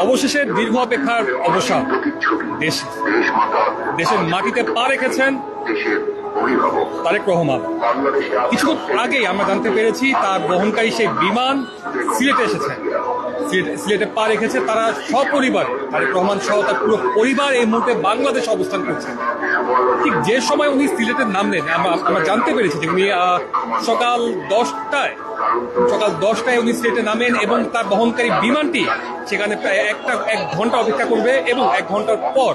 অবশেষে দীর্ঘ অপেক্ষার অবসান। দেশের মাটিতে পা রেখেছেন তারেক রহমান। কিছুক্ষণ আগেই আমরা জানতে পেরেছি তার বহনকারী সেই বিমান সিলেটে এসেছে, সিলেটে পা রেখেছে। তারা সপরিবার, তারেক রহমান সহ তার পুরো পরিবার এই মুহূর্তে বাংলাদেশে অবস্থান করছে। ঠিক যে সময় উনি সিলেটে নামলেন, আমরা জানতে পেরেছি যে উনি সকাল 10টায় উনি সিলেটে নামেন এবং তার বহনকারী বিমানটি সেখানে প্রায় এক ঘন্টা অপেক্ষা করবে এবং 1 ঘন্টার পর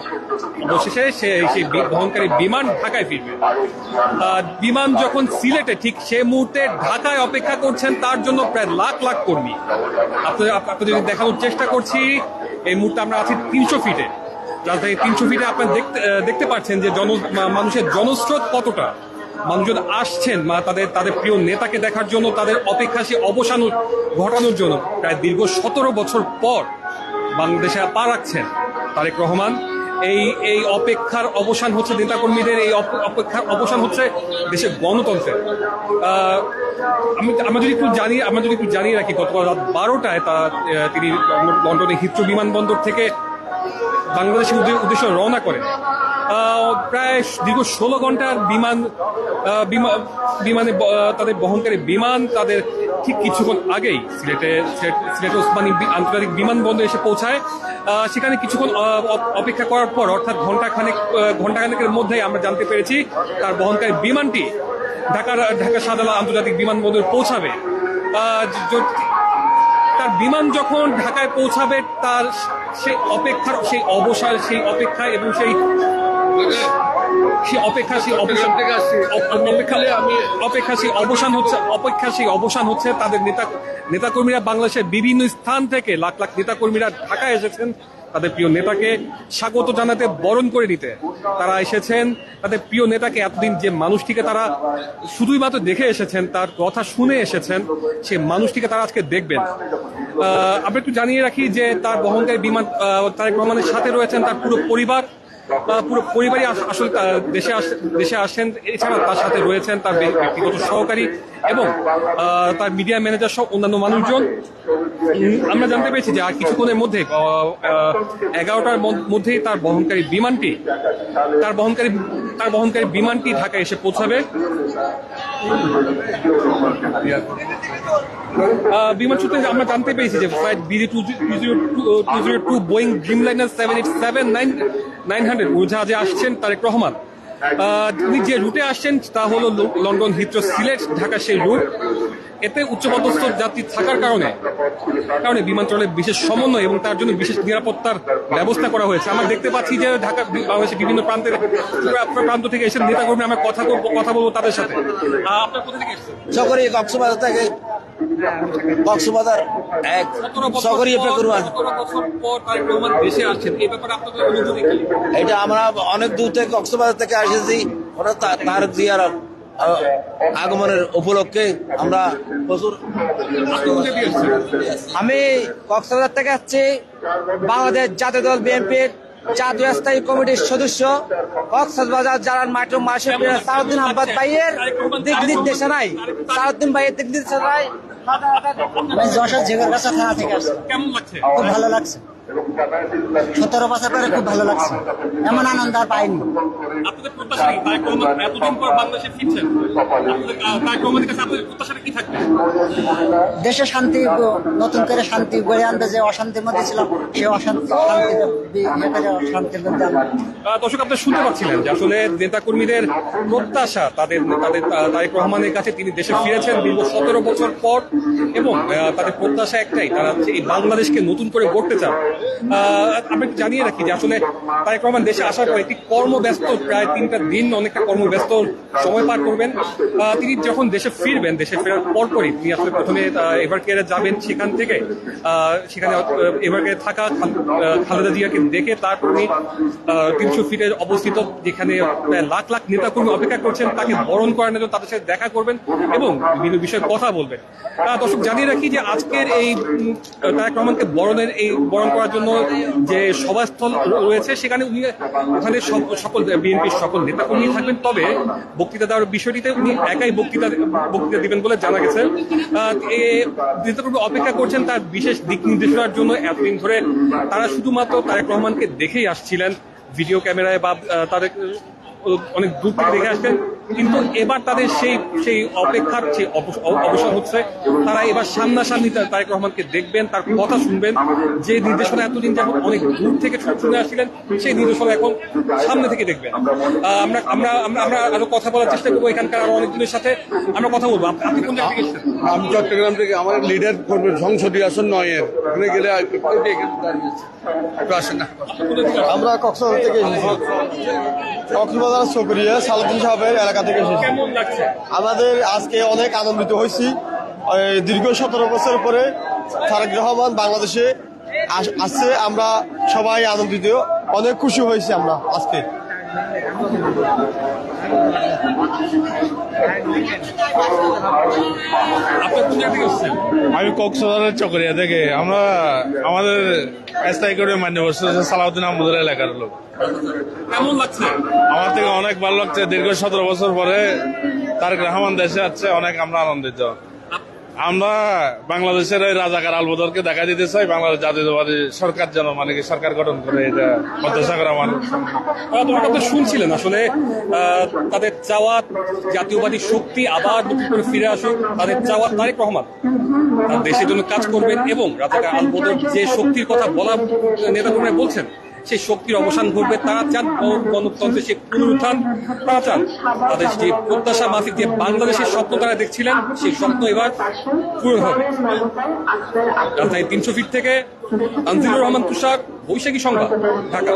অবশেষে সেই বহনকারী বিমান ঢাকায় ফিরবে। বিমান যখন সিলেটে, ঠিক সে মুহূর্তে ঢাকায় অপেক্ষা করছেন তার জন্য প্রায় লাখ লাখ কর্মী। আপনাদের যদি দেখানোর চেষ্টা করছি, এই মুহূর্তে আমরা আছি 300 ফিটে, রাজধানী 300 ফিটে। আপনারা দেখতে পাচ্ছেন যে মানুষের জনস্রোত কতটা। মানুষজন আসছেন তাদের প্রিয় নেতাকে দেখার জন্য, তাদের অপেক্ষা সে অবসান ঘটানোর জন্য। প্রায় দীর্ঘ 17 বছর পর বাংলাদেশে পা রাখছেন তারেক রহমান। এই অপেক্ষার অবসান হচ্ছে নেতাকর্মীদের, এই অপেক্ষার অবসান হচ্ছে দেশের গণতন্ত্রের। আমরা যদি একটু জানিয়ে রাখি, গতকাল রাত 12টায় তিনি লন্ডনের হিথ্রো বিমানবন্দর থেকে বাংলাদেশের উদ্দেশ্যে রওনা করেন। প্রায় দীর্ঘ 16 ঘন্টার বিমানে তাদের বহনকারী বিমান তাদের ঠিক কিছুক্ষণ আগেই সিলেট ওসমানী আন্তর্জাতিক বিমানবন্দরে এসে পৌঁছায়। সেখানে কিছুক্ষণ অপেক্ষা করার পর, অর্থাৎ ঘন্টাখানেকের মধ্যেই আমরা জানতে পেরেছি তার বহনকারী বিমানটি ঢাকা শাহজালাল আন্তর্জাতিক বিমানবন্দরে পৌঁছাবে। তার বিমান যখন ঢাকায় পৌঁছাবে, তার সেই অপেক্ষার সেই অবসান, সেই অপেক্ষা এবং সেই অবসান হচ্ছে তাদের নেতাকর্মীরা। বাংলাদেশের বিভিন্ন স্থান থেকে লাখ লাখ নেতাকর্মীরা ঢাকায় এসেছেন তাদের প্রিয় নেতাকে স্বাগত জানাতে, বরণ করে নিতে। তারা এসেছেন তাদের প্রিয় নেতাকে, এতদিন যে মানুষটিকে তারা শুধুই মাত্র দেখে এসেছেন, তার কথা শুনে এসেছেন, সেই মানুষটিকে তারা আজকে দেখবেন। আমরা একটু জানিয়ে রাখি যে তার বহনকারী বিমান তারেক রহমানের সাথে রয়েছেন তার পুরো পরিবারই আসলে দেশে আসেন। এছাড়া তার সাথে রয়েছেন তার ব্যক্তিগত সহকারী এবং তার মিডিয়া ম্যানেজার সহ অন্যান্য মানুষজন। আমরা জানতে পেরেছি যে আর কিছুক্ষণের মধ্যে 11টার মধ্যেই তার বহনকারী বিমানটি ঢাকায় এসে পৌঁছাবে। বিমান সূত্রে আমরা জানতে পেরেছি যে ফ্লাইট BG202 বোয়িং ড্রিমলাইনার 787-900 উড়োজাহাজে আসছেন তারেক রহমান। তিনি যে রুটে আসছেন তা হলো লন্ডন হিথ্রো সিলেট ঢাকা সেই রুট। এতে উচ্চপদস্থ যাত্রী থাকার কারণে বিমানচলাচলের বিশেষ সমন্বয় এবং তার জন্য বিশেষ নিরাপত্তার ব্যবস্থা করা হয়েছে। আমরা দেখতে পাচ্ছি যে বাংলাদেশের বিভিন্ন প্রান্ত থেকে এসে নেতাকর্মী, আমরা কথা বলবো তাদের সাথে। আপনার কোথা থেকে এসেছেন? কক্সবাজার থেকে। কক্সবাজার এটা আমরা অনেক দূর থেকে কক্সবাজার থেকে এসেছি। ওরা তার জিয়ার আগমনের উপলক্ষে আমরা প্রচুর। আমি কক্সবাজার থেকে আসছি। বাংলাদেশ জাতীয় দল বিএনপির জাতীয় স্থায়ী কমিটির সদস্য, কক্সবাজার জেলার মাসুদ সাউদ্দিন আহমদ ভাইয়ের দিক নির্দেশনায় আমি যশোর ঝিগরগাছা থানা থেকে আসছি। কেমন লাগছে? খুব ভালো লাগছে। 17 বছর পরে খুব ভালো লাগছে, এমন আনন্দ আর পাইনি। আপনাদের প্রত্যাশা কি? তারেক রহমান এতদিন পর বাংলাদেশে ফিরছেন, তারেক রহমানের কাছে আপনাদের প্রত্যাশাটা কি থাকবে? দেশে শান্তি, নতুন করে শান্তি গড়ে আনতে, যে অশান্তির মধ্যে ছিলাম সেই শান্তির মধ্যে। দর্শক, আপনারা শুনতে পাচ্ছিলেন যে আসলে নেতাকর্মীদের প্রত্যাশা, তাদের তারেক রহমানের কাছে তিনি দেশে ফিরেছেন দীর্ঘ 17 বছর পর এবং তাদের প্রত্যাশা একটাই, তারা এই বাংলাদেশকে নতুন করে গড়তে চান। আমি একটু জানিয়ে রাখি যে আসলে তারেক রহমান দেশে আসার পর একটি কর্মব্যস্ত, প্রায় 3টা দিন অনেকটা কর্মব্যস্ত সময় পার করবেন। তিনি যখন দেশে ফিরবেন, দেশে ফেরার পরপরই তিনি আসলে প্রথমে এভারকেয়ারে যাবেন। সেখানে এভারকেয়ারে থাকা খালেদা জিয়াকে দেখে তারপর উনি 300 ফিটে অবস্থিত যেখানে লাখ লাখ নেতাকর্মী অপেক্ষা করছেন তাকে বরণ করার জন্য, তাদের সাথে দেখা করবেন এবং বিভিন্ন বিষয়ে কথা বলবেন। দর্শক, জানিয়ে রাখি যে আজকের এই তারেক রহমানকে বরণ করার জন্য যে সভাস্থল রয়েছে সেখানে উনি ওখানে সকল বিএনপির সকল নেতাকর্মী থাকবেন। তবে বক্তৃতা দেওয়ার বিষয়টিতে উনি একাই বক্তৃতা দিবেন বলে জানা গেছে। নেতাকর্মী অপেক্ষা করছেন তার বিশেষ দিক নির্দেশনার জন্য। এতদিন ধরে তারা শুধুমাত্র তারেক রহমানকে দেখেই আসছিলেন ভিডিও ক্যামেরায় বা তাদের অনেক দূর থেকে দেখে আসবেন, কিন্তু এবার তাদের সেই অপেক্ষার সেই অবসর হচ্ছে। তারা এবার সামনাসামনি তারেক রহমানকে দেখবেন, তার কথা শুনবেন। যে নির্দেশনা এতদিন যেমন অনেক দূর থেকে শুনে আসছিলেন, সেই নির্দেশনা এখন সামনে থেকে দেখবেন। আমরা আমরা আমরা আরো কথা বলার চেষ্টা করবো এখানকার আরো অনেকজনের সাথে। আমরা কথা বলবো। আপনি কোন জায়গা থেকে এসেছেন? আমি চট্টগ্রাম থেকে। আমার লিডার করবে সংসদীয় আসন 9-এর, ওখানে গেলে একটু আসেন না। আমরা কক্সবাজার থেকে এসেছি। কক্সবাজার চকরিয়া সালাউদ্দিন সাহেবের এলাকা থেকে এসেছি। কেমন লাগছে? আমাদের আজকে অনেক আনন্দিত হয়েছি। দীর্ঘ 17 বছর পরে তারেক রহমান বাংলাদেশে আসছে, আমরা সবাই আনন্দিত, অনেক খুশি হয়েছি আমরা আজকে। আপনি কোন জায়গা থেকে এসেছেন? আমি কক্সবাজারের চকরিয়া থেকে। আমরা আমাদের স্থায়ী করে মান্য বসে সালাউদ্দিন আহমদের এলাকার লোক। কেমন লাগছে? আমার থেকে অনেক ভালো লাগছে। দীর্ঘ 17 বছর পরে তারেক রহমান দেশে আছে, অনেক আমরা আনন্দিত। আমরা বাংলাদেশের ওই রাজাকার আলবদরকে দেখা দিতে চাই। বাংলাদেশ জাতীয়তাবাদী সরকার যেন মানে কি সরকার গঠন করে, এটা প্রত্যাশা করা মানুষ। তোমার কথা শুনছিলেন আসলে তাদের চাওয়া জাতীয়বাদী শক্তি আবার নতুন করে ফিরে আসুক। তাদের চাওয়া তারেক রহমান তার দেশের জন্য কাজ করবেন এবং রাজাকার আলবদর যে শক্তির কথা বলা নেতাকর্মীরা বলছেন, সেই শক্তির অবসান ঘটবে। তারা চান গণতন্ত্রের সে পুনরুত্থান। তারা চান তাদের যে প্রত্যাশা মাফিক যে বাংলাদেশের স্বপ্ন তারা দেখছিলেন, সেই স্বপ্ন এবার পূরণ হবে। রাজধানী 300 ফিট থেকে তানজিলুর রহমান তুষার, বৈশাখী সংবাদ, ঢাকা।